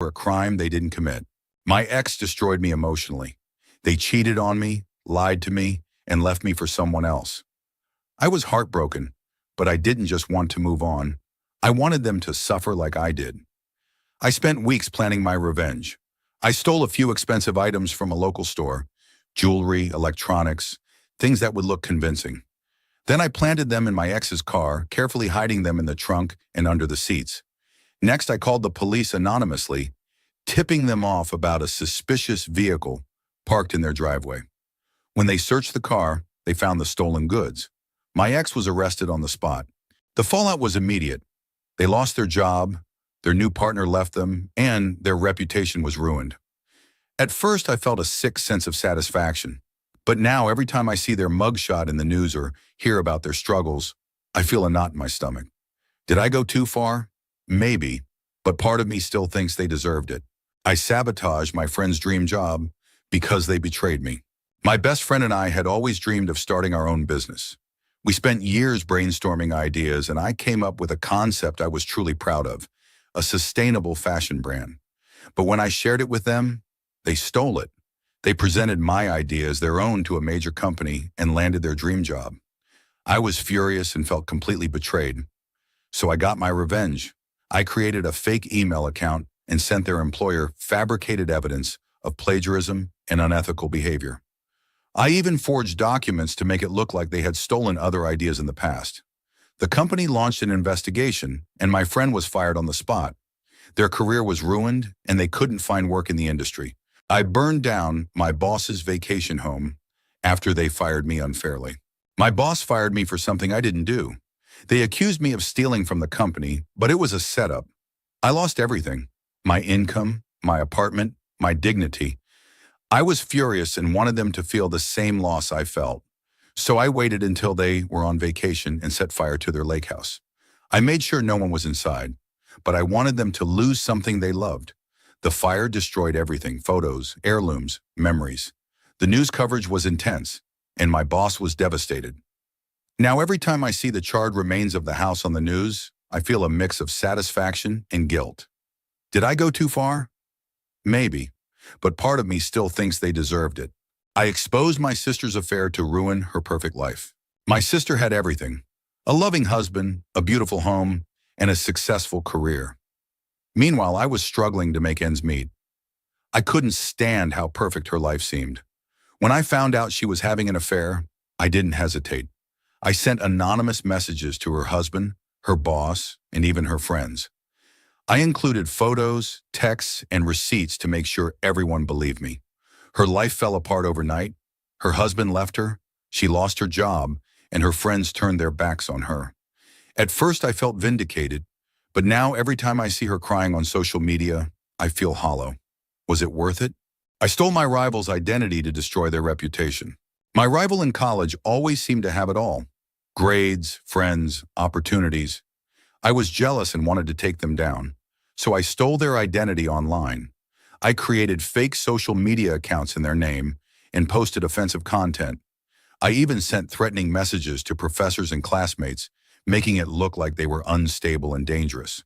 for a crime they didn't commit. My ex destroyed me emotionally. They cheated on me, lied to me, and left me for someone else. I was heartbroken, but I didn't just want to move on. I wanted them to suffer like I did. I spent weeks planning my revenge. I stole a few expensive items from a local store, jewelry, electronics, things that would look convincing. Then I planted them in my ex's car, carefully hiding them in the trunk and under the seats. Next, I called the police anonymously, tipping them off about a suspicious vehicle parked in their driveway. When they searched the car, they found the stolen goods. My ex was arrested on the spot. The fallout was immediate. They lost their job, their new partner left them, and their reputation was ruined. At first, I felt a sick sense of satisfaction. But now, every time I see their mugshot in the news or hear about their struggles, I feel a knot in my stomach. Did I go too far? Maybe, but part of me still thinks they deserved it. I sabotaged my friend's dream job because they betrayed me. My best friend and I had always dreamed of starting our own business. We spent years brainstorming ideas, and I came up with a concept I was truly proud of, a sustainable fashion brand. But when I shared it with them, they stole it. They presented my idea as their own to a major company and landed their dream job. I was furious and felt completely betrayed. So I got my revenge. I created a fake email account and sent their employer fabricated evidence of plagiarism and unethical behavior. I even forged documents to make it look like they had stolen other ideas in the past. The company launched an investigation, and my friend was fired on the spot. Their career was ruined, and they couldn't find work in the industry. I burned down my boss's vacation home after they fired me unfairly. My boss fired me for something I didn't do. They accused me of stealing from the company, but it was a setup. I lost everything: my income, my apartment, my dignity. I was furious and wanted them to feel the same loss I felt. So I waited until they were on vacation and set fire to their lake house. I made sure no one was inside, but I wanted them to lose something they loved. The fire destroyed everything: photos, heirlooms, memories. The news coverage was intense, and my boss was devastated. Now, every time I see the charred remains of the house on the news, I feel a mix of satisfaction and guilt. Did I go too far? Maybe, but part of me still thinks they deserved it. I exposed my sister's affair to ruin her perfect life. My sister had everything: a loving husband, a beautiful home, and a successful career. Meanwhile, I was struggling to make ends meet. I couldn't stand how perfect her life seemed. When I found out she was having an affair, I didn't hesitate. I sent anonymous messages to her husband, her boss, and even her friends. I included photos, texts, and receipts to make sure everyone believed me. Her life fell apart overnight. Her husband left her, she lost her job, and her friends turned their backs on her. At first, I felt vindicated, but now every time I see her crying on social media, I feel hollow. Was it worth it? I stole my rival's identity to destroy their reputation. My rival in college always seemed to have it all: grades, friends, opportunities. I was jealous and wanted to take them down. So I stole their identity online. I created fake social media accounts in their name and posted offensive content. I even sent threatening messages to professors and classmates, making it look like they were unstable and dangerous.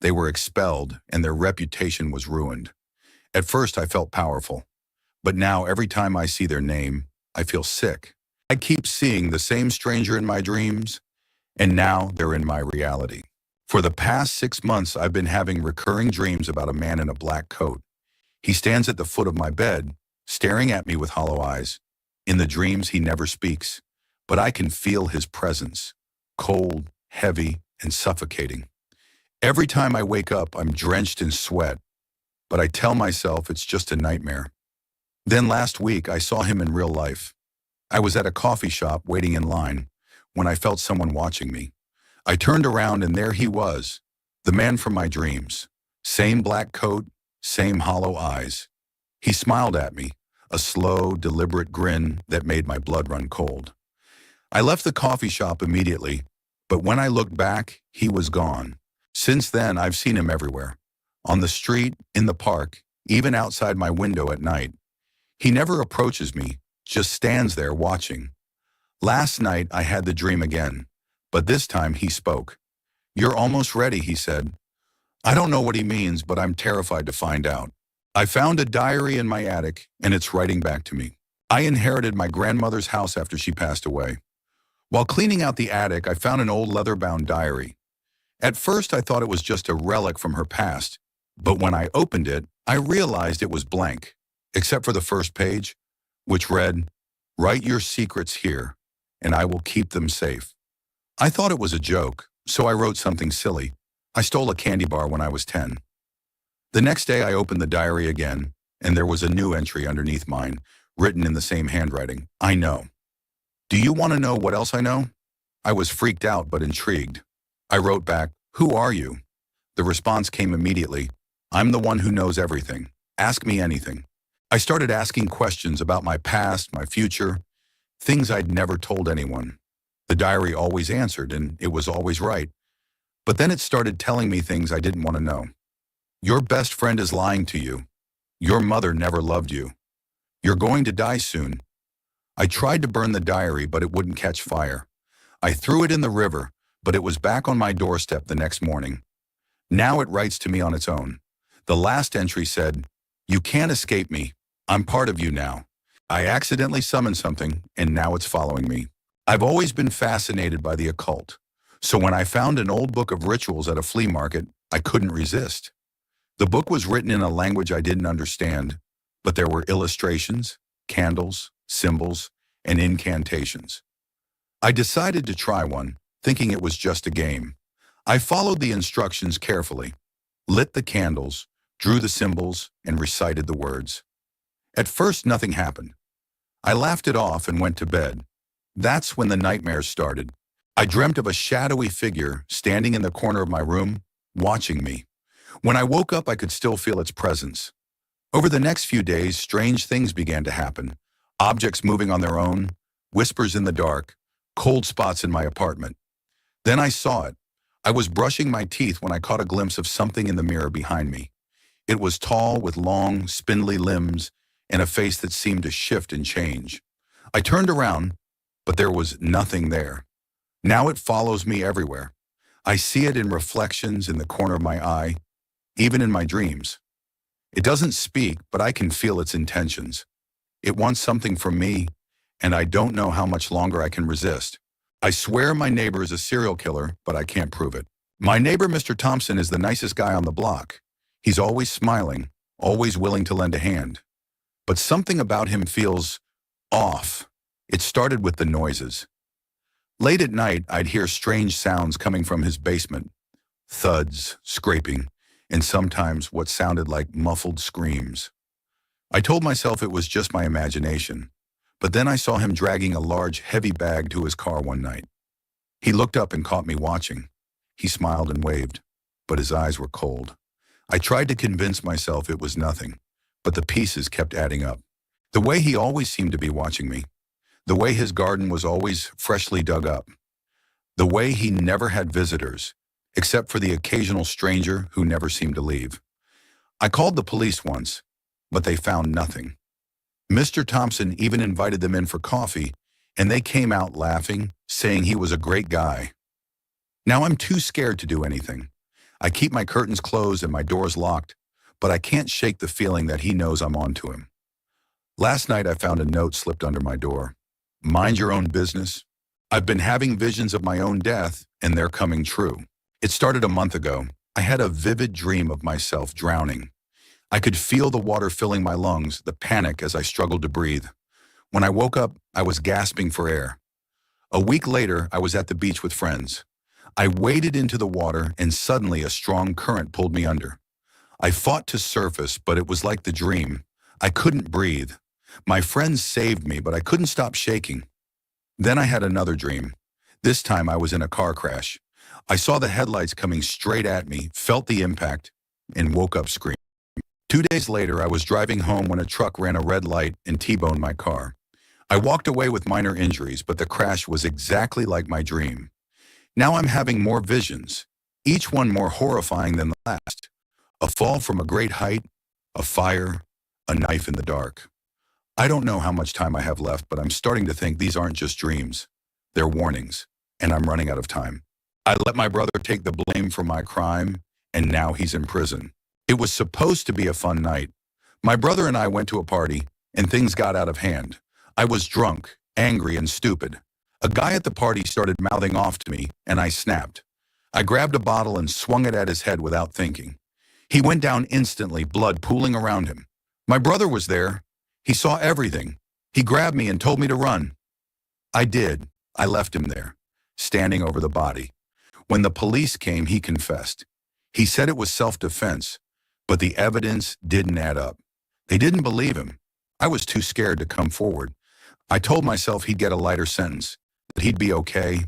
They were expelled, and their reputation was ruined. At first, I felt powerful, but now every time I see their name, I feel sick. I keep seeing the same stranger in my dreams, and now they're in my reality. For the past 6 months, I've been having recurring dreams about a man in a black coat. He stands at the foot of my bed, staring at me with hollow eyes. In the dreams, he never speaks, but I can feel his presence: cold, heavy, and suffocating. Every time I wake up, I'm drenched in sweat, but I tell myself it's just a nightmare. Then last week, I saw him in real life. I was at a coffee shop waiting in line when I felt someone watching me. I turned around, and there he was, the man from my dreams. Same black coat, same hollow eyes. He smiled at me, a slow, deliberate grin that made my blood run cold. I left the coffee shop immediately, but when I looked back, he was gone. Since then, I've seen him everywhere: on the street, in the park, even outside my window at night. He never approaches me, just stands there watching. Last night, I had the dream again, but this time he spoke. "You're almost ready," he said. I don't know what he means, but I'm terrified to find out. I found a diary in my attic, and it's writing back to me. I inherited my grandmother's house after she passed away. While cleaning out the attic, I found an old leather-bound diary. At first, I thought it was just a relic from her past, but when I opened it, I realized it was blank, except for the first page, which read, "Write your secrets here, and I will keep them safe." I thought it was a joke, so I wrote something silly. I stole a candy bar when I was 10. The next day, I opened the diary again, and there was a new entry underneath mine, written in the same handwriting. I know. Do you want to know what else I know? I was freaked out but intrigued. I wrote back, "Who are you?" The response came immediately. "I'm the one who knows everything. Ask me anything." I started asking questions about my past, my future, things I'd never told anyone. The diary always answered, and it was always right. But then it started telling me things I didn't want to know. Your best friend is lying to you. Your mother never loved you. You're going to die soon. I tried to burn the diary, but it wouldn't catch fire. I threw it in the river, but it was back on my doorstep the next morning. Now it writes to me on its own. The last entry said, "You can't escape me. I'm part of you now. I accidentally summoned something, and now it's following me." I've always been fascinated by the occult, so when I found an old book of rituals at a flea market, I couldn't resist. The book was written in a language I didn't understand, but there were illustrations, candles, symbols, and incantations. I decided to try one, thinking it was just a game. I followed the instructions carefully, lit the candles, drew the symbols, and recited the words. At first, nothing happened. I laughed it off and went to bed. That's when the nightmares started. I dreamt of a shadowy figure standing in the corner of my room, watching me. When I woke up, I could still feel its presence. Over the next few days, strange things began to happen. Objects moving on their own, whispers in the dark, cold spots in my apartment. Then I saw it. I was brushing my teeth when I caught a glimpse of something in the mirror behind me. It was tall, with long, spindly limbs, and a face that seemed to shift and change. I turned around, but there was nothing there. Now it follows me everywhere. I see it in reflections in the corner of my eye, even in my dreams. It doesn't speak, but I can feel its intentions. It wants something from me, and I don't know how much longer I can resist. I swear my neighbor is a serial killer, but I can't prove it. My neighbor, Mr. Thompson, is the nicest guy on the block. He's always smiling, always willing to lend a hand. But something about him feels off. It started with the noises. Late at night, I'd hear strange sounds coming from his basement. Thuds, scraping, and sometimes what sounded like muffled screams. I told myself it was just my imagination, but then I saw him dragging a large, heavy bag to his car one night. He looked up and caught me watching. He smiled and waved, but his eyes were cold. I tried to convince myself it was nothing, but the pieces kept adding up. The way he always seemed to be watching me. The way his garden was always freshly dug up. The way he never had visitors, except for the occasional stranger who never seemed to leave. I called the police once, but they found nothing. Mr. Thompson even invited them in for coffee, and they came out laughing, saying he was a great guy. Now I'm too scared to do anything. I keep my curtains closed and my doors locked, but I can't shake the feeling that he knows I'm on to him. Last night I found a note slipped under my door. Mind your own business. I've been having visions of my own death, and they're coming true. It started a month ago. I had a vivid dream of myself drowning. I could feel the water filling my lungs, the panic as I struggled to breathe. When I woke up, I was gasping for air. A week later, I was at the beach with friends. I waded into the water, and suddenly a strong current pulled me under. I fought to surface, but it was like the dream. I couldn't breathe. My friends saved me, but I couldn't stop shaking. Then I had another dream. This time I was in a car crash. I saw the headlights coming straight at me, felt the impact, and woke up screaming. 2 days later, I was driving home when a truck ran a red light and T-boned my car. I walked away with minor injuries, but the crash was exactly like my dream. Now I'm having more visions, each one more horrifying than the last. A fall from a great height, a fire, a knife in the dark. I don't know how much time I have left, but I'm starting to think these aren't just dreams. They're warnings, and I'm running out of time. I let my brother take the blame for my crime, and now he's in prison. It was supposed to be a fun night. My brother and I went to a party, and things got out of hand. I was drunk, angry, and stupid. A guy at the party started mouthing off to me, and I snapped. I grabbed a bottle and swung it at his head without thinking. He went down instantly, blood pooling around him. My brother was there. He saw everything. He grabbed me and told me to run. I did. I left him there, standing over the body. When the police came, he confessed. He said it was self-defense, but the evidence didn't add up. They didn't believe him. I was too scared to come forward. I told myself he'd get a lighter sentence, that he'd be okay,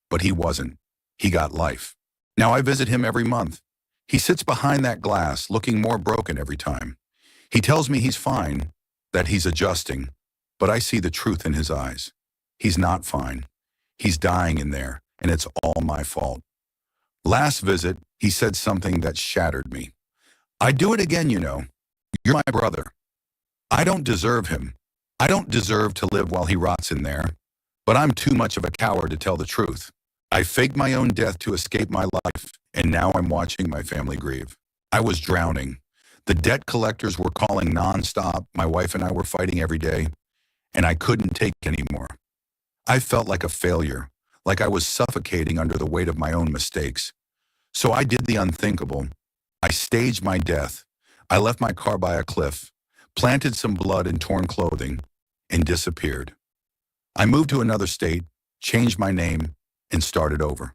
but he wasn't. He got life. Now I visit him every month. He sits behind that glass, looking more broken every time. He tells me he's fine, that he's adjusting, but I see the truth in his eyes. He's not fine. He's dying in there, and it's all my fault. Last visit, he said something that shattered me. "I'd do it again, you know. You're my brother. I don't deserve him. I don't deserve to live while he rots in there. But I'm too much of a coward to tell the truth. I faked my own death to escape my life, and now I'm watching my family grieve. I was drowning. The debt collectors were calling nonstop. My wife and I were fighting every day, and I couldn't take anymore. I felt like a failure, like I was suffocating under the weight of my own mistakes. So I did the unthinkable. I staged my death. I left my car by a cliff, planted some blood in torn clothing, and disappeared. I moved to another state, changed my name, and started over.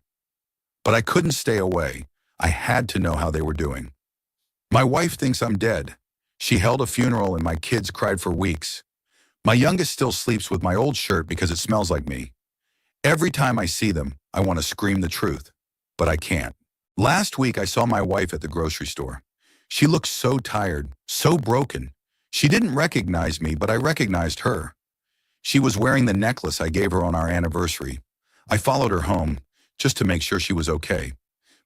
But I couldn't stay away. I had to know how they were doing. My wife thinks I'm dead. She held a funeral and my kids cried for weeks. My youngest still sleeps with my old shirt because it smells like me. Every time I see them, I want to scream the truth, but I can't. Last week, I saw my wife at the grocery store. She looked so tired, so broken. She didn't recognize me, but I recognized her. She was wearing the necklace I gave her on our anniversary. I followed her home just to make sure she was okay.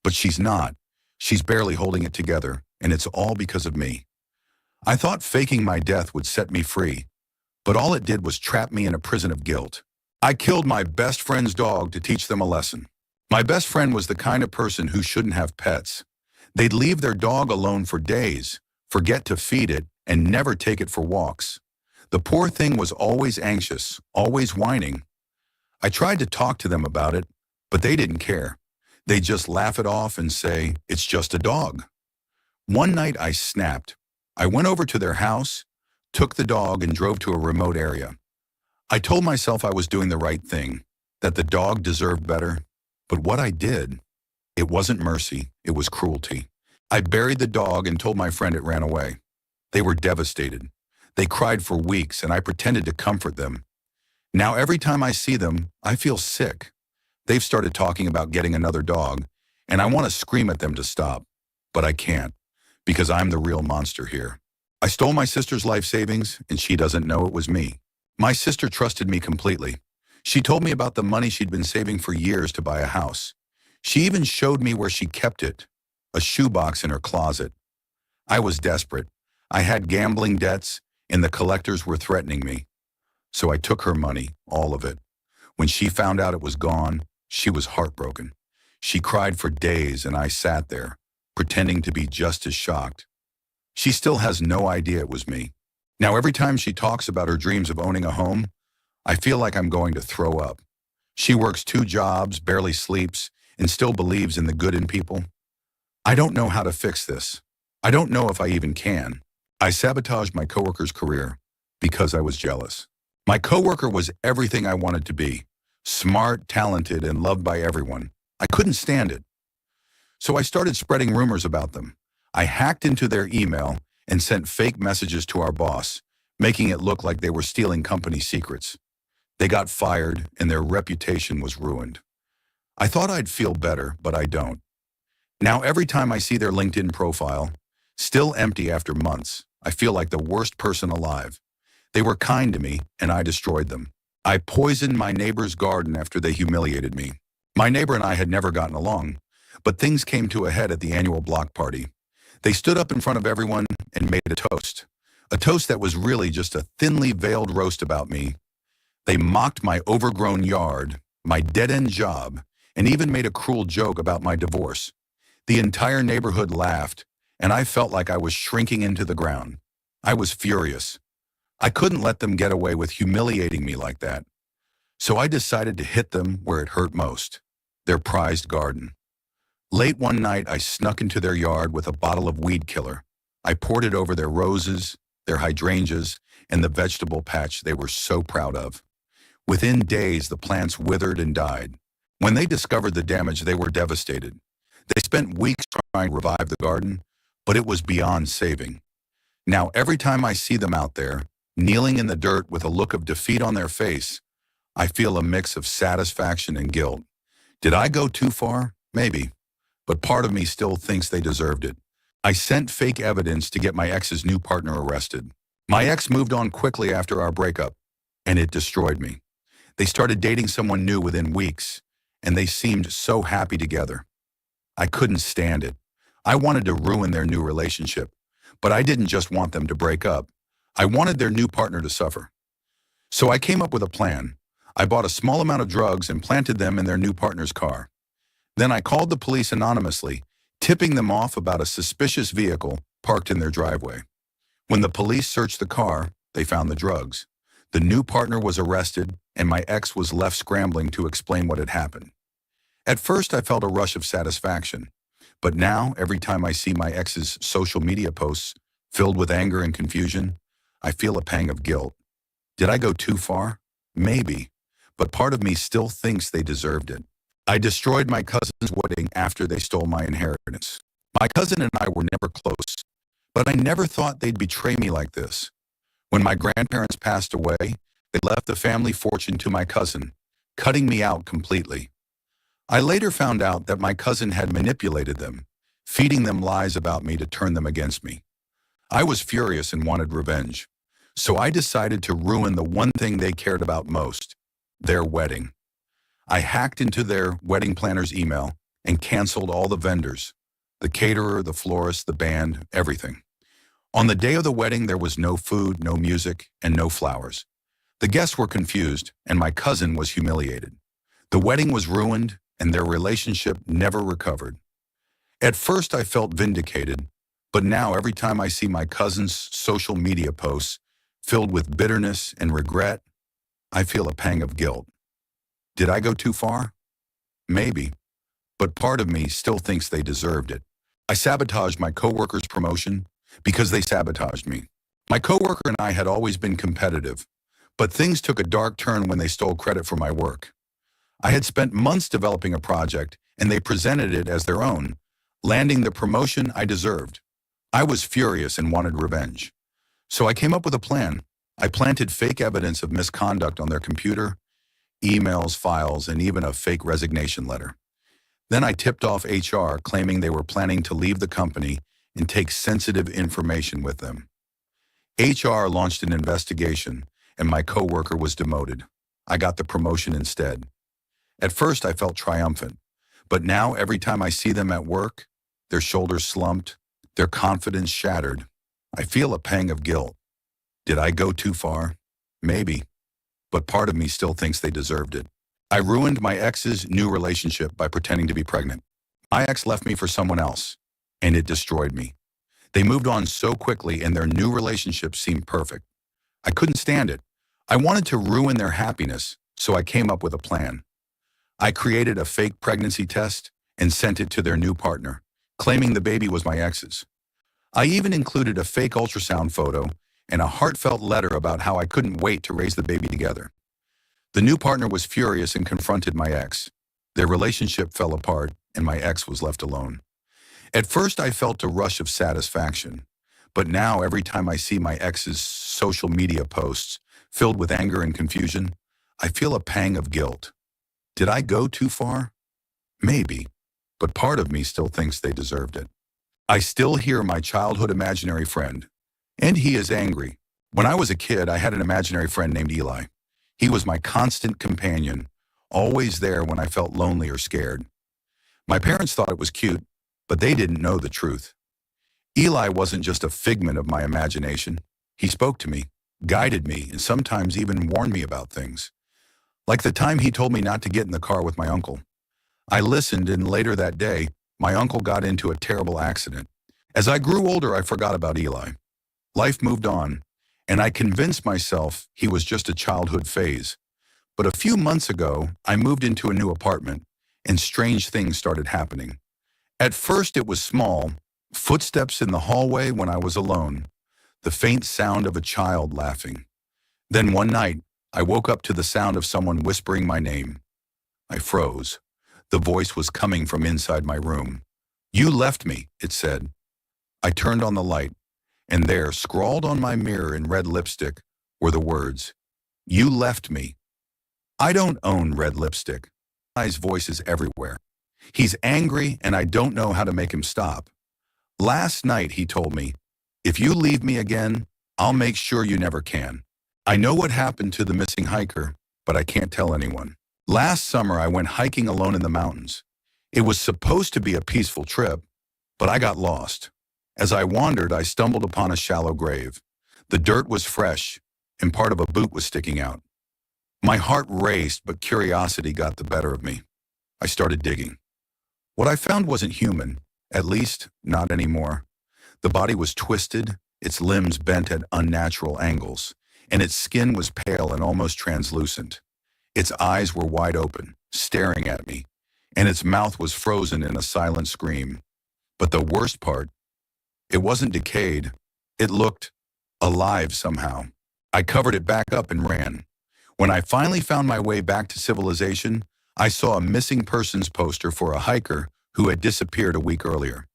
But she's not. She's barely holding it together, and it's all because of me. I thought faking my death would set me free, but all it did was trap me in a prison of guilt. I killed my best friend's dog to teach them a lesson. My best friend was the kind of person who shouldn't have pets. They'd leave their dog alone for days, forget to feed it, and never take it for walks. The poor thing was always anxious, always whining. I tried to talk to them about it, but they didn't care. They'd just laugh it off and say, "It's just a dog." One night I snapped. I went over to their house, took the dog, and drove to a remote area. I told myself I was doing the right thing, that the dog deserved better. But what I did, it wasn't mercy, it was cruelty. I buried the dog and told my friend it ran away. They were devastated. They cried for weeks, and I pretended to comfort them. Now every time I see them, I feel sick. They've started talking about getting another dog, and I want to scream at them to stop. But I can't, because I'm the real monster here. I stole my sister's life savings, and she doesn't know it was me. My sister trusted me completely. She told me about the money she'd been saving for years to buy a house. She even showed me where she kept it, a shoebox in her closet. I was desperate. I had gambling debts, and the collectors were threatening me. So I took her money, all of it. When she found out it was gone, she was heartbroken. She cried for days, and I sat there, pretending to be just as shocked. She still has no idea it was me. Now every time she talks about her dreams of owning a home, I feel like I'm going to throw up. She works 2 jobs, barely sleeps, and still believes in the good in people. I don't know how to fix this. I don't know if I even can. I sabotaged my coworker's career because I was jealous. My coworker was everything I wanted to be. Smart, talented, and loved by everyone. I couldn't stand it. So I started spreading rumors about them. I hacked into their email and sent fake messages to our boss, making it look like they were stealing company secrets. They got fired, and their reputation was ruined. I thought I'd feel better, but I don't. Now every time I see their LinkedIn profile, still empty after months, I feel like the worst person alive. They were kind to me, and I destroyed them. I poisoned my neighbor's garden after they humiliated me. My neighbor and I had never gotten along, but things came to a head at the annual block party. They stood up in front of everyone and made a toast that was really just a thinly veiled roast about me. They mocked my overgrown yard, my dead-end job, and even made a cruel joke about my divorce. The entire neighborhood laughed, and I felt like I was shrinking into the ground. I was furious. I couldn't let them get away with humiliating me like that. So I decided to hit them where it hurt most, their prized garden. Late one night, I snuck into their yard with a bottle of weed killer. I poured it over their roses, their hydrangeas, and the vegetable patch they were so proud of. Within days, the plants withered and died. When they discovered the damage, they were devastated. They spent weeks trying to revive the garden, but it was beyond saving. Now, every time I see them out there, kneeling in the dirt with a look of defeat on their face, I feel a mix of satisfaction and guilt. Did I go too far? Maybe. But part of me still thinks they deserved it. I sent fake evidence to get my ex's new partner arrested. My ex moved on quickly after our breakup, and it destroyed me. They started dating someone new within weeks, and they seemed so happy together. I couldn't stand it. I wanted to ruin their new relationship, but I didn't just want them to break up. I wanted their new partner to suffer. So I came up with a plan. I bought a small amount of drugs and planted them in their new partner's car. Then I called the police anonymously, tipping them off about a suspicious vehicle parked in their driveway. When the police searched the car, they found the drugs. The new partner was arrested, and my ex was left scrambling to explain what had happened. At first, I felt a rush of satisfaction, but now, every time I see my ex's social media posts filled with anger and confusion, I feel a pang of guilt. Did I go too far? Maybe, but part of me still thinks they deserved it. I destroyed my cousin's wedding after they stole my inheritance. My cousin and I were never close, but I never thought they'd betray me like this. When my grandparents passed away, they left the family fortune to my cousin, cutting me out completely. I later found out that my cousin had manipulated them, feeding them lies about me to turn them against me. I was furious and wanted revenge, so I decided to ruin the one thing they cared about most, their wedding. I hacked into their wedding planner's email and canceled all the vendors, the caterer, the florist, the band, everything. On the day of the wedding, there was no food, no music, and no flowers. The guests were confused, and my cousin was humiliated. The wedding was ruined, and their relationship never recovered. At first, I felt vindicated, but now every time I see my cousin's social media posts filled with bitterness and regret, I feel a pang of guilt. Did I go too far? Maybe, but part of me still thinks they deserved it. I sabotaged my coworker's promotion because they sabotaged me. My coworker and I had always been competitive, but things took a dark turn when they stole credit for my work. I had spent months developing a project, and they presented it as their own, landing the promotion I deserved. I was furious and wanted revenge. So I came up with a plan. I planted fake evidence of misconduct on their computer, emails, files, and even a fake resignation letter. Then I tipped off HR, claiming they were planning to leave the company and take sensitive information with them. HR launched an investigation, and my coworker was demoted. I got the promotion instead. At first, I felt triumphant, but now every time I see them at work, their shoulders slumped, their confidence shattered, I feel a pang of guilt. Did I go too far? Maybe, but part of me still thinks they deserved it. I ruined my ex's new relationship by pretending to be pregnant. My ex left me for someone else, and it destroyed me. They moved on so quickly, and their new relationship seemed perfect. I couldn't stand it. I wanted to ruin their happiness, so I came up with a plan. I created a fake pregnancy test and sent it to their new partner, claiming the baby was my ex's. I even included a fake ultrasound photo and a heartfelt letter about how I couldn't wait to raise the baby together. The new partner was furious and confronted my ex. Their relationship fell apart, and my ex was left alone. At first, I felt a rush of satisfaction, but now every time I see my ex's social media posts filled with anger and confusion, I feel a pang of guilt. Did I go too far? Maybe, but part of me still thinks they deserved it. I still hear my childhood imaginary friend, and he is angry. When I was a kid, I had an imaginary friend named Eli. He was my constant companion, always there when I felt lonely or scared. My parents thought it was cute, but they didn't know the truth. Eli wasn't just a figment of my imagination. He spoke to me, guided me, and sometimes even warned me about things. Like the time he told me not to get in the car with my uncle. I listened, and later that day, My uncle got into a terrible accident. As I grew older, I forgot about Eli. Life moved on, and I convinced myself he was just a childhood phase. But a few months ago, I moved into a new apartment, and strange things started happening. At first, it was small, footsteps in the hallway when I was alone, the faint sound of a child laughing. Then one night, I woke up to the sound of someone whispering my name. I froze. The voice was coming from inside my room. "You left me," it said. I turned on the light, and there, scrawled on my mirror in red lipstick, were the words, "You left me." I don't own red lipstick. Eli's voice is everywhere. He's angry, and I don't know how to make him stop. Last night, he told me, "If you leave me again, I'll make sure you never can." I know what happened to the missing hiker, but I can't tell anyone. Last summer, I went hiking alone in the mountains. It was supposed to be a peaceful trip, but I got lost. As I wandered, I stumbled upon a shallow grave. The dirt was fresh, and part of a boot was sticking out. My heart raced, but curiosity got the better of me. I started digging. What I found wasn't human, at least not anymore. The body was twisted, its limbs bent at unnatural angles, and its skin was pale and almost translucent. Its eyes were wide open, staring at me, and its mouth was frozen in a silent scream. But the worst part, it wasn't decayed. It looked alive somehow. I covered it back up and ran. When I finally found my way back to civilization, I saw a missing persons poster for a hiker who had disappeared a week earlier.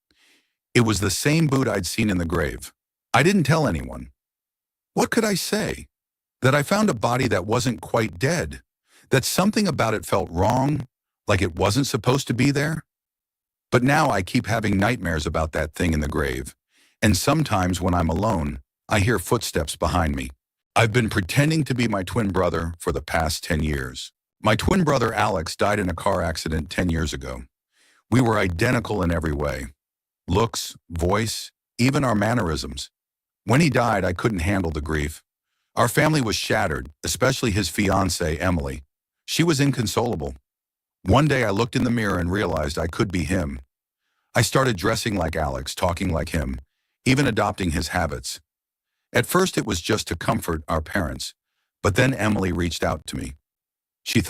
It was the same boot I'd seen in the grave. I didn't tell anyone. What could I say? That I found a body that wasn't quite dead, that something about it felt wrong, like it wasn't supposed to be there? But now I keep having nightmares about that thing in the grave, and sometimes when I'm alone, I hear footsteps behind me. I've been pretending to be my twin brother for the past 10 years. My twin brother Alex died in a car accident 10 years ago. We were identical in every way. Looks, voice, even our mannerisms. When he died, I couldn't handle the grief. Our family was shattered, especially his fiancée, Emily. She was inconsolable. One day I looked in the mirror and realized I could be him. I started dressing like Alex, talking like him, even adopting his habits. At first it was just to comfort our parents, but then Emily reached out to me. She thought